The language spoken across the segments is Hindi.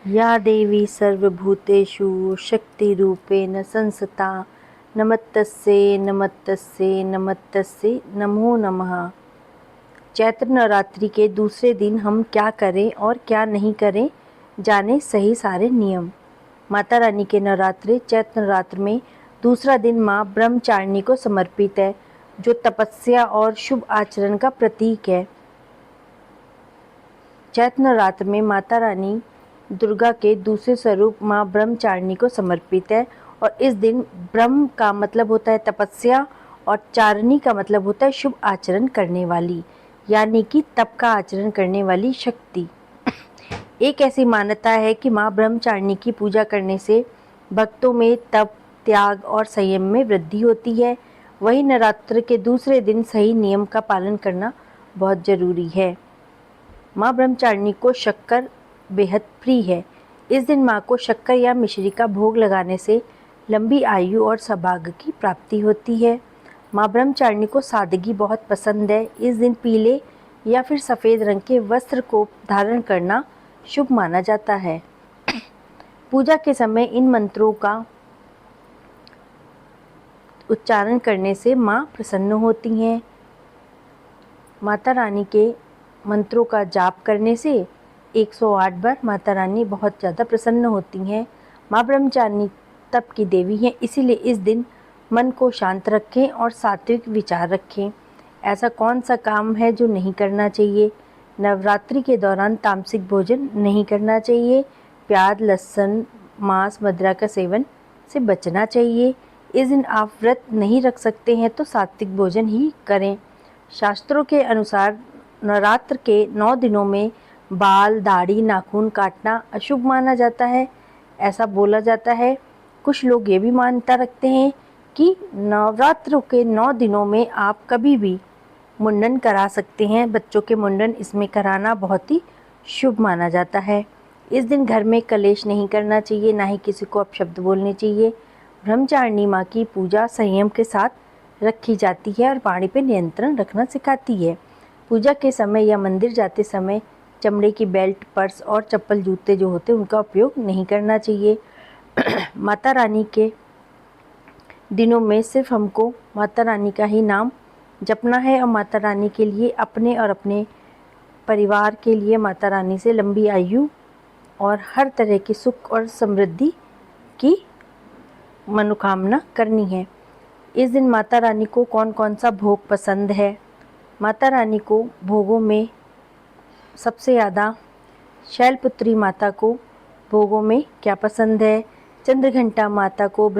या देवी सर्वभूतेषु शक्तिरूपेण संस्थिता नमस्तस्यै नमस्तस्यै नमस्तस्यै नमो नमः। चैत्र नवरात्रि के दूसरे दिन हम क्या करें और क्या नहीं करें, जाने सही सारे नियम। माता रानी के नवरात्रि चैत्र नवरात्र में दूसरा दिन माँ ब्रह्मचारिणी को समर्पित है, जो तपस्या और शुभ आचरण का प्रतीक है। चैत्र नवरात्र में माता रानी दुर्गा के दूसरे स्वरूप माँ ब्रह्मचारिणी को समर्पित है और इस दिन ब्रह्म का मतलब होता है तपस्या और चारिणी का मतलब होता है शुभ आचरण करने वाली, यानी कि तप का आचरण करने वाली शक्ति। एक ऐसी मान्यता है कि माँ ब्रह्मचारिणी की पूजा करने से भक्तों में तप, त्याग और संयम में वृद्धि होती है। वही नवरात्र के दूसरे दिन सही नियम का पालन करना बहुत जरूरी है। माँ ब्रह्मचारिणी को शक्कर बेहद प्रिय है। इस दिन माँ को शक्कर या मिश्री का भोग लगाने से लंबी आयु और सौभाग्य की प्राप्ति होती है। माँ ब्रह्मचारिणी को सादगी बहुत पसंद है। इस दिन पीले या फिर सफ़ेद रंग के वस्त्र को धारण करना शुभ माना जाता है। पूजा के समय इन मंत्रों का उच्चारण करने से माँ प्रसन्न होती हैं। माता रानी के मंत्रों का जाप करने से 108 बार माता रानी बहुत ज़्यादा प्रसन्न होती हैं। माँ ब्रह्मचारिणी तप की देवी हैं, इसीलिए इस दिन मन को शांत रखें और सात्विक विचार रखें। ऐसा कौन सा काम है जो नहीं करना चाहिए? नवरात्रि के दौरान तामसिक भोजन नहीं करना चाहिए। प्याज, लहसुन, मांस, मदिरा का सेवन से बचना चाहिए। इस दिन आप व्रत नहीं रख सकते हैं तो सात्विक भोजन ही करें। शास्त्रों के अनुसार नवरात्र के 9 दिनों में बाल, दाढ़ी, नाखून काटना अशुभ माना जाता है। ऐसा बोला जाता है। कुछ लोग ये भी मान्यता रखते हैं कि नवरात्र के 9 दिनों में आप कभी भी मुंडन करा सकते हैं। बच्चों के मुंडन इसमें कराना बहुत ही शुभ माना जाता है। इस दिन घर में कलेश नहीं करना चाहिए, ना ही किसी को अपशब्द बोलने चाहिए। ब्रह्मचारिणी माँ की पूजा संयम के साथ रखी जाती है और वाणी पर नियंत्रण रखना सिखाती है। पूजा के समय या मंदिर जाते समय चमड़े की बेल्ट, पर्स और चप्पल, जूते जो होते हैं उनका उपयोग नहीं करना चाहिए। माता रानी के दिनों में सिर्फ हमको माता रानी का ही नाम जपना है और माता रानी के लिए, अपने और अपने परिवार के लिए माता रानी से लंबी आयु और हर तरह की सुख और समृद्धि की मनोकामना करनी है। इस दिन माता रानी को कौन कौन सा भोग पसंद है? माता रानी को भोगों में सबसे ज़्यादा शैलपुत्री माता को भोगों में क्या पसंद है? चंद्रघंटा माता को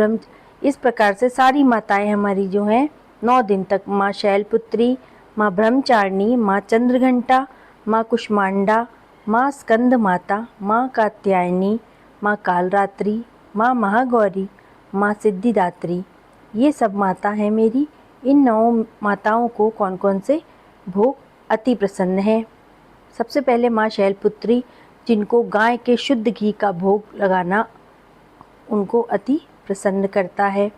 इस प्रकार से सारी माताएं हमारी जो हैं 9 दिन तक, माँ शैलपुत्री, माँ ब्रह्मचारिणी, माँ चंद्रघंटा, माँ कुष्मांडा, माँ स्कंद माता, माँ कात्यायनी, माँ कालरात्रि, माँ महागौरी, माँ सिद्धिदात्री, ये सब माता हैं मेरी। इन 9 माताओं को कौन कौन से भोग अति प्रसन्न है? सबसे पहले माँ शैलपुत्री, जिनको गाय के शुद्ध घी का भोग लगाना उनको अति प्रसन्न करता है।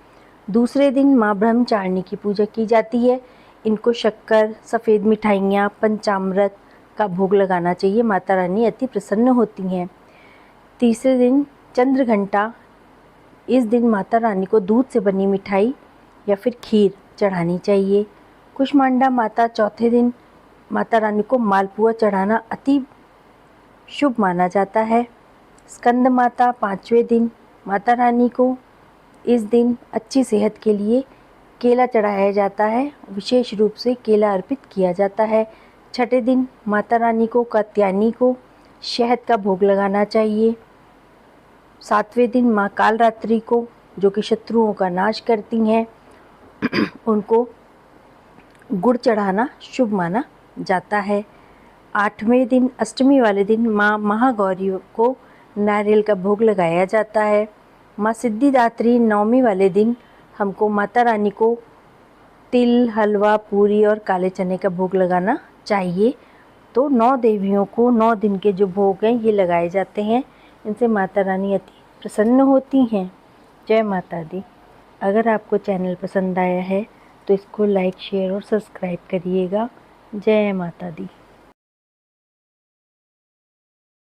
दूसरे दिन माँ ब्रह्मचारिणी की पूजा की जाती है। इनको शक्कर, सफ़ेद मिठाइयाँ, पंचामृत का भोग लगाना चाहिए। माता रानी अति प्रसन्न होती हैं। तीसरे दिन चंद्रघंटा, इस दिन माता रानी को दूध से बनी मिठाई या फिर खीर चढ़ानी चाहिए। कुष्मांडा माता, चौथे दिन माता रानी को मालपुआ चढ़ाना अति शुभ माना जाता है। स्कंद माता, 5वें दिन माता रानी को इस दिन अच्छी सेहत के लिए केला चढ़ाया जाता है। विशेष रूप से केला अर्पित किया जाता है। 6ठे दिन माता रानी को, कात्यायनी को शहद का भोग लगाना चाहिए। 7वें दिन माँ कालरात्रि को, जो कि शत्रुओं का नाश करती हैं, उनको गुड़ चढ़ाना शुभ माना जाता है। 8वें दिन अष्टमी वाले दिन माँ महागौरी को नारियल का भोग लगाया जाता है। माँ सिद्धिदात्री, 9वीं वाले दिन हमको माता रानी को तिल, हलवा, पूरी और काले चने का भोग लगाना चाहिए। तो 9 देवियों को 9 दिन के जो भोग हैं ये लगाए जाते हैं। इनसे माता रानी अति प्रसन्न होती हैं। जय माता दी। अगर आपको चैनल पसंद आया है तो इसको लाइक, शेयर और सब्सक्राइब करिएगा। जय माता दी।